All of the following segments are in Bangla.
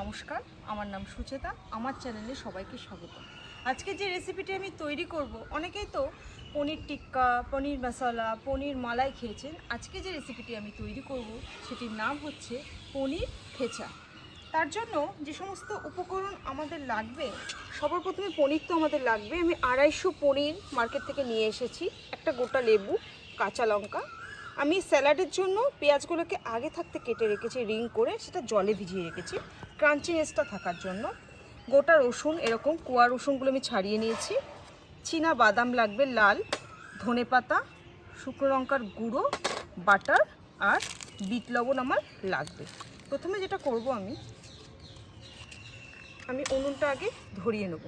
নমস্কার, আমার নাম সুচেতা। আমার চ্যানেলে সবাইকে স্বাগত। আজকে যে রেসিপিটি আমি তৈরি করব, অনেকেই তো পনির টিক্কা, পনির মশলা, পনির মালাই খেয়েছেন। আজকে যে রেসিপিটি আমি তৈরি করব সেটির নাম হচ্ছে পনির ফেচা। তার জন্য যে সমস্ত উপকরণ আমাদের লাগবে, সবার প্রথমে পনির তো আমাদের লাগবে। আমি 250 পনির মার্কেট থেকে নিয়ে এসেছি, একটা গোটা লেবু, কাঁচা লঙ্কা। আমি স্যালাডের জন্য পেঁয়াজগুলোকে আগে থাকতে কেটে রেখেছি রিং করে, সেটা জলে ভিজিয়ে রেখেছি ক্রাঞ্চিনেসটা থাকার জন্য। গোটা রসুন, এরকম কুয়া রসুনগুলো আমি ছাড়িয়ে নিয়েছি। চীনা বাদাম লাগবে লাল, ধনেপাতা, শুকনো লঙ্কার গুঁড়ো, বাটার আর বিট লবণ আমার লাগবে। প্রথমে যেটা করব, আমি উনুনটা আগে ধরিয়ে নেব।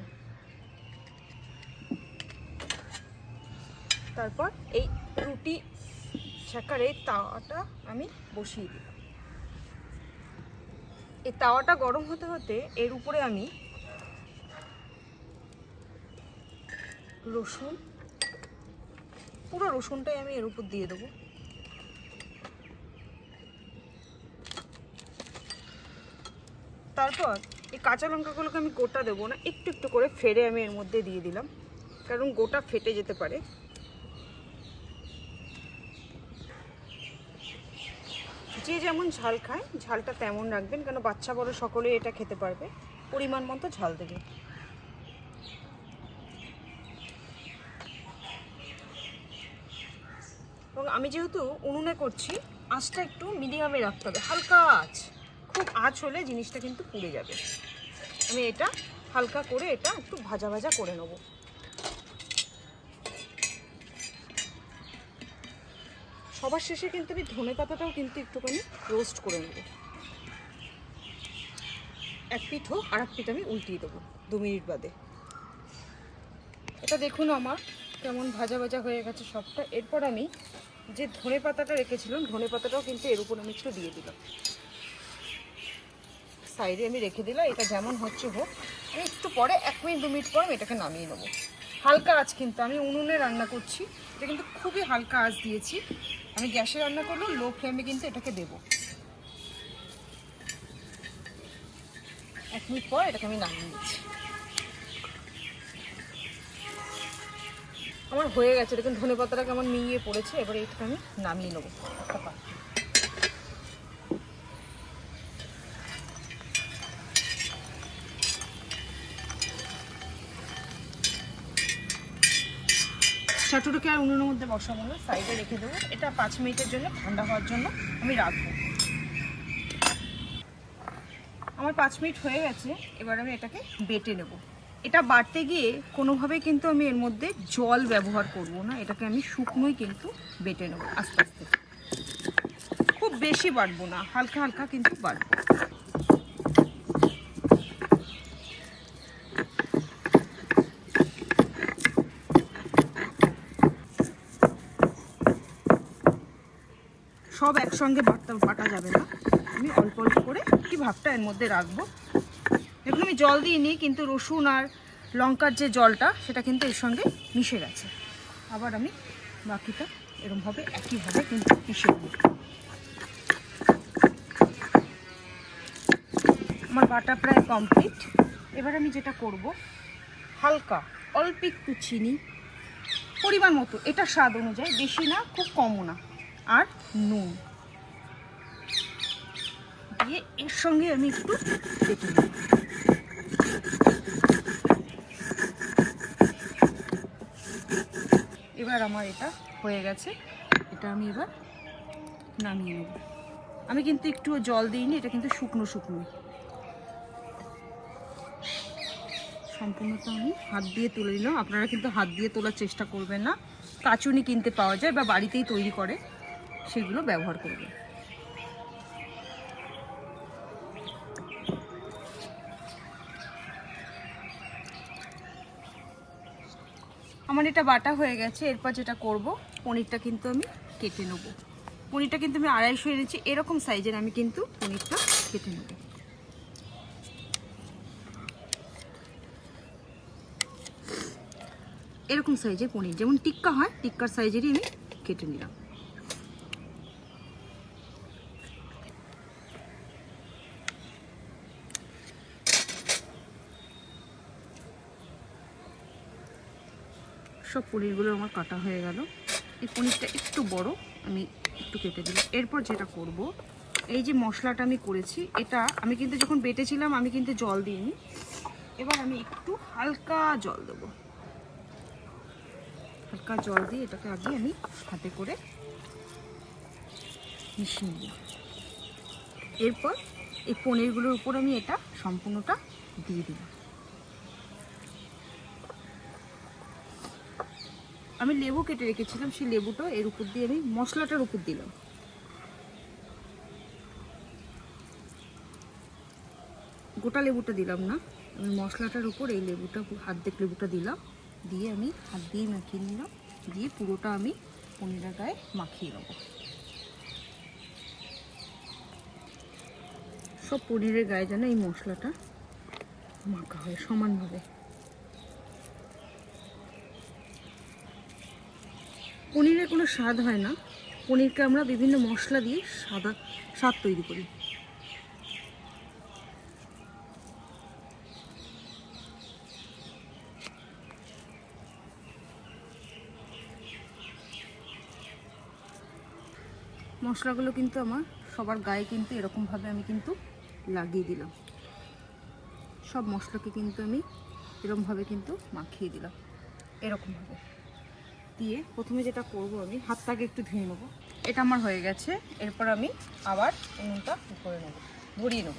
তারপর এই রুটি সেকার এই তাওয়াটা আমি বসিয়ে দিই। এই তাওয়াটা গরম হতে হতে এর উপরে আমি রসুন, পুরো রসুনটাই আমি এর উপর দিয়ে দেবো। তারপর এই কাঁচা লঙ্কাগুলোকে আমি গোটা দেবো না, একটু একটু করে ফেড়ে আমি এর মধ্যে দিয়ে দিলাম, কারণ গোটা ফেটে যেতে পারে। যে যেমন ঝাল খায় ঝালটা তেমন রাখবেন, কেন বাচ্চা বড় সকলে এটা খেতে পারবে। পরিমাণ মতো ঝাল দেবে। এবং আমি যেহেতু উনুনে করছি, আঁচটা একটু মিডিয়ামে রাখতে হবে, হালকা আঁচ। খুব আঁচ হলে জিনিসটা কিন্তু পুড়ে যাবে। আমি এটা হালকা করে এটা একটু ভাজা ভাজা করে নেব। সবার শেষে কিন্তু আমি ধনেপাতাটাও কিন্তু একটুখানি রোস্ট করে নেব। এক পিঠ হোক, আর এক পিঠ আমি উল্টিয়ে দেবো 2 মিনিট বাদে। এটা দেখুন আমার কেমন ভাজা ভাজা হয়ে গেছে সবটা। এরপর আমি যে ধনেপাতাটা রেখেছিলাম, ধনেপাতাটাও কিন্তু এর উপর আমি একটু দিয়ে দিলাম। সাইডে আমি রেখে দিলাম। এটা যেমন হচ্ছে হোক, আমি একটু পরে 1 মিনিট 2 মিনিট পর আমি এটাকে নামিয়ে নেবো। হালকা আঁচ, কিন্তু আমি উনুনে রান্না করছি, এটা কিন্তু খুবই হালকা আঁচ দিয়েছি। আমি গ্যাসে রান্না করলেও লো ফ্লেমে কিন্তু এটাকে দেবো। 1 মিনিট পর এটাকে আমি নামিয়ে নিচ্ছি। আমার হয়ে গেছে, দেখুন ধনেপাতাটা কেমন মিলিয়ে পড়েছে। এবারে এটাকে আমি নামিয়ে নেবো একটা পাত্রে। চাটুটাকে আর উনুনের মধ্যে বসাবো না, সাইডে রেখে দেবো। এটা 5 মিনিটের জন্য ঠান্ডা হওয়ার জন্য আমি রাখবো। আমার 5 মিনিট হয়ে গেছে। এবার আমি এটাকে বেটে নেব। এটা বাটতে গিয়ে কোনোভাবেই কিন্তু আমি এর মধ্যে জল ব্যবহার করব না, এটাকে আমি শুকনোই কিন্তু বেটে নেব আস্তে আস্তে। খুব বেশি বাটবো না, হালকা হালকা কিন্তু বাটবো। সব একসঙ্গে বাটা যাবে না, আমি অল্প অল্প করে কি ভাবটা এর মধ্যে রাখবো। দেখুন আমি জল দিইনি, কিন্তু রসুন আর লঙ্কার যে জলটা সেটা কিন্তু এর সঙ্গে মিশে গেছে। আবার আমি বাকিটা এরকমভাবে একইভাবে কিন্তু মিশিয়ে নেব। আমার বাটা প্রায় কমপ্লিট। এবার আমি যেটা করব, হালকা অল্প একটু চিনি পরিমাণ মতো, এটা স্বাদ অনুযায়ী, বেশি না খুব কমও না, আর নুন দিয়ে এর সঙ্গে আমি একটু বেটে নেব। এবার আমার এটা হয়ে গেছে, এটা আমি এবার নামিয়ে নেব। আমি কিন্তু একটু জল দিইনি, এটা কিন্তু শুকনো শুকনো। সম্পূর্ণটা আমি হাত দিয়ে তুলে নিলাম। আপনারা কিন্তু হাত দিয়ে তোলার চেষ্টা করবেন না, কাঁচুনি কিনতে পাওয়া যায় বা বাড়িতেই তৈরি করে, সেগুলো ব্যবহার করবেন। আমার এটা বাটা হয়ে গেছে। এরপর যেটা করব, পনিরটা কিন্তু আমি কেটে নেব। পনিরটা কিন্তু আমি 250 এনেছি, এরকম সাইজের আমি কিন্তু পনিরটা কেটে নেব। এরকম সাইজের পনির, যেমন টিক্কা হয় টিক্কার সাইজেরই আমি কেটে নিলাম। সব পনিরগুলো আমার কাটা হয়ে গেল। এই পনিরটা একটু বড়, আমি একটু কেটে দিলাম। এরপর যেটা করব, এই যে মশলাটা আমি করেছি, এটা আমি কিন্তু যখন বেটেছিলাম আমি কিন্তু জল দিইনি। এবার আমি একটু হালকা জল দেবো। হালকা জল দিয়ে এটাকে আগে আমি হাতে করে মিশিয়ে নিই। এরপর এই পনিরগুলোর উপর আমি এটা সম্পূর্ণটা দিয়ে দিলাম। আমি লেবু কেটে রেখেছিলাম, সেই লেবুটা এর উপর দিয়ে আমি মশলাটার উপর দিলাম। গোটা লেবুটা দিলাম না, আমি মশলাটার উপর এই লেবুটা, অর্ধেক লেবুটা দিলাম। দিয়ে আমি হাত দিয়ে মাখিয়ে নিলাম। দিয়ে পুরোটা আমি পনিরের গায়ে মাখিয়ে নেবো। সব পনিরের গায়ে যেন এই মশলাটা মাখা হয় সমানভাবে। পনিরের কোনো স্বাদ হয় না, পনিরকে আমরা বিভিন্ন মশলা দিয়ে স্বাদ তৈরি করি। মশলাগুলো কিন্তু আমার সবার গায়ে কিন্তু এরকমভাবে আমি কিন্তু লাগিয়ে দিলাম। সব মশলাকে কিন্তু আমি এরকমভাবে কিন্তু মাখিয়ে দিলাম। এরকমভাবে দিয়ে প্রথমে যেটা করব, আমি হাতটাকে একটু ধুয়ে নেবো। এটা আমার হয়ে গেছে। এরপর আমি আবার উনুনটা ভরে নেব, ভরিয়ে নেব।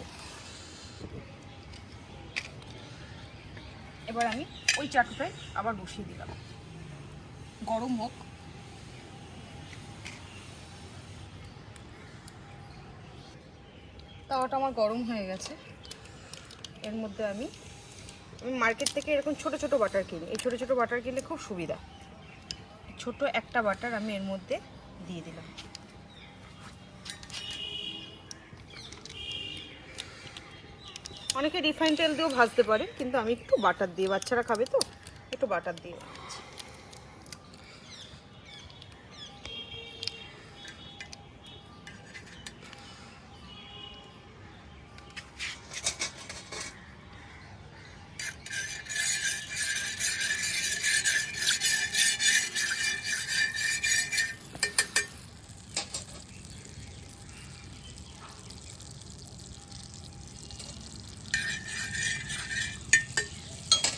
এবার আমি ওই চাটুটায় আবার বসিয়ে দিলাম, গরম হোক। তাওয়াটা আমার গরম হয়ে গেছে। এর মধ্যে আমি মার্কেট থেকে এরকম ছোট ছোট বাটার কিনি। এই ছোট ছোট বাটার কিনলে খুব সুবিধা। ছোট একটা বাটার আমি এর মধ্যে দিয়ে দিলাম। অনেকে রিফাইন তেল দিয়েও ভাজতে পারে, কিন্তু আমি একটু বাটার দিয়ে, বাচ্চারা খাবে তো একটু বাটার দিয়ে বানাচ্ছি।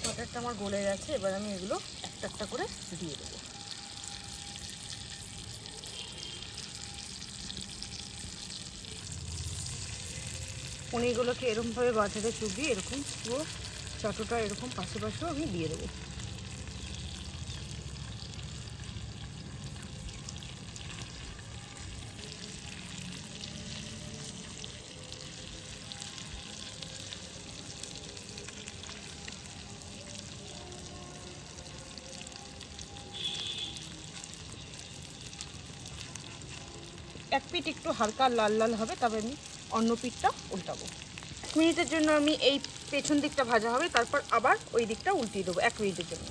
বাটারটা আমার গলে গেছে। এবার আমি এগুলো একটা একটা করে দিয়ে দেবো। পনিরগুলোকে এরকমভাবে বাটারে চুবিয়ে এরকম পুরো চাটুটা এরকম পাশে পাশেও আমি দিয়ে দেবো। এক পিঠ একটু হালকা লাল লাল হবে, তবে আমি অন্য পিঠটা উল্টাবো। 1 মিনিটের জন্য আমি এই পেছন দিকটা ভাজা হবে, তারপর আবার ওই দিকটা উল্টিয়ে দেবো 1 মিনিটের জন্য।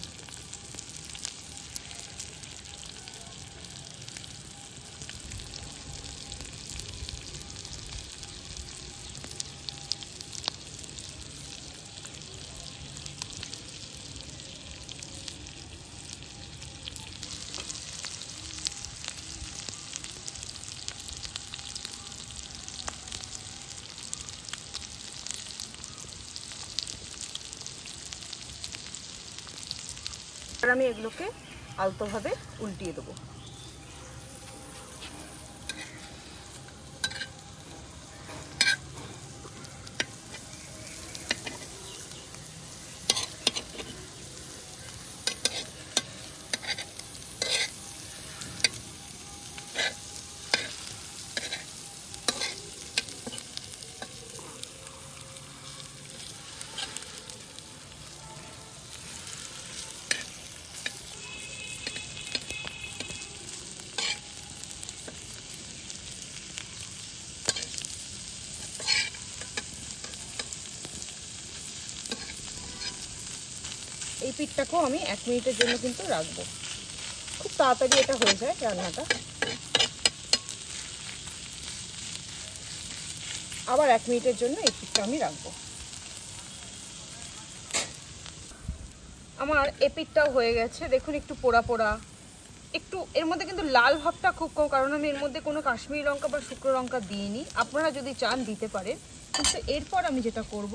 আর আমি এগুলোকে আলতোভাবে উল্টিয়ে দেবো। এই পিঠটাকেও আমি 1 মিনিটের জন্য কিন্তু রাখবো। খুব তাড়াতাড়ি এটা হয়ে যায় রান্নাটা। আবার 1 মিনিটের জন্য এই পিঠটা আমি রাখবো। আমার এপিটটাও হয়ে গেছে, দেখুন একটু পোড়া পোড়া, একটু এর মধ্যে কিন্তু লাল ভাবটা খুব কম, কারণ আমি এর মধ্যে কোনো কাশ্মীরি লঙ্কা বা শুকনো লঙ্কা দিইনি। আপনারা যদি চান দিতে পারেন। কিন্তু এরপর আমি যেটা করব,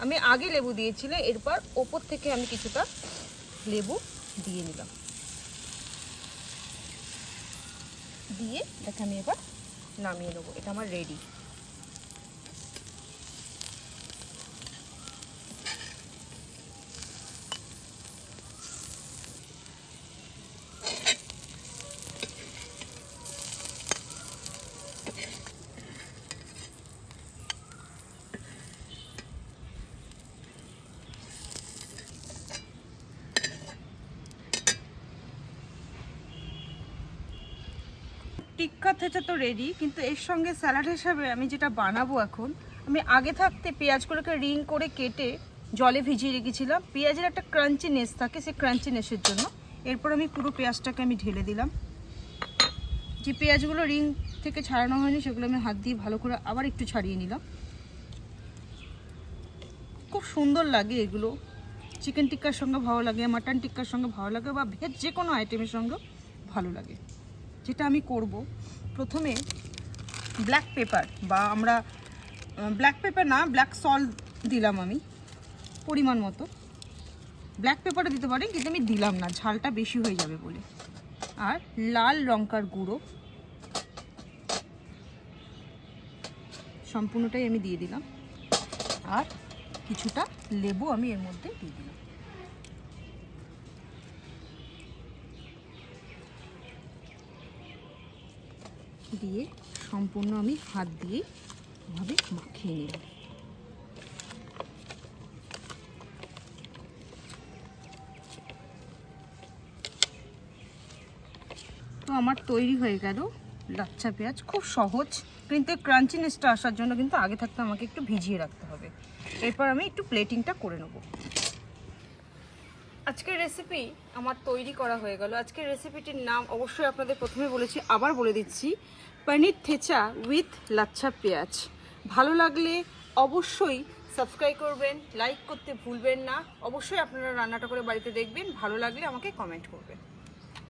আমি আগে লেবু দিয়েছিলাম, এরপর ওপর থেকে আমি কিছুটা লেবু দিয়ে নিলাম, দিয়ে এটা আমি এবার নামিয়ে নেবো। এটা আমার রেডি। টিক্কা থেচা তো রেডি, কিন্তু এর সঙ্গে স্যালাড হিসাবে আমি যেটা বানাবো এখন, আমি আগে থাকতে পেঁয়াজগুলোকে রিং করে কেটে জলে ভিজিয়ে রেখেছিলাম। পেঁয়াজের একটা ক্রাঞ্চিনেস থাকে, সেই ক্রাঞ্চিনেসের জন্য। এরপর আমি পুরো পেঁয়াজটাকে আমি ঢেলে দিলাম। যে পেঁয়াজগুলো রিং থেকে ছাড়ানো হয়নি সেগুলো আমি হাত দিয়ে ভালো করে আবার একটু ছাড়িয়ে নিলাম। খুব সুন্দর লাগে এগুলো, চিকেন টিক্কার সঙ্গে ভালো লাগে, মাটন টিক্কার সঙ্গে ভালো লাগে, বা ভেজ যে কোনো আইটেমের সঙ্গে ভালো লাগে। যেটা আমি করব, প্রথমে ব্ল্যাক পেপার, বা আমরা ব্ল্যাক পেপার না, ব্ল্যাক সল্ট দিলাম আমি পরিমাণ মতো। ব্ল্যাক পেপারও দিতে পারি, কিন্তু আমি দিলাম না, ঝালটা বেশি হয়ে যাবে বলে। আর লাল লঙ্কার গুঁড়ো সম্পূর্ণটাই আমি দিয়ে দিলাম। আর কিছুটা লেবু আমি এর মধ্যে দিয়ে দিলাম। দিয়ে সম্পূর্ণ আমি হাত দিয়ে এভাবে মাখিয়ে নিলাম। তো আমার তৈরি হয়ে গেল লাচ্ছা পেঁয়াজ। খুব সহজ, কিন্তু ক্রাঞ্চিনেসটা আসার জন্য কিন্তু আগে থাকতে আমাকে একটু ভিজিয়ে রাখতে হবে। এরপর আমি একটু প্লেটিংটা করে নেব। আজকের রেসিপি আমার তৈরি করা হয়ে গেল। আজকের রেসিপিটির নাম অবশ্যই আপনাদের প্রথমে বলেছি, আবার বলে দিচ্ছি, পনির থেচা উইথ লাচ্ছা পেঁয়াজ। ভালো লাগলে অবশ্যই সাবস্ক্রাইব করবেন, লাইক করতে ভুলবেন না। অবশ্যই আপনারা রান্নাটা করে বাড়িতে দেখবেন, ভালো লাগলে আমাকে কমেন্ট করবেন।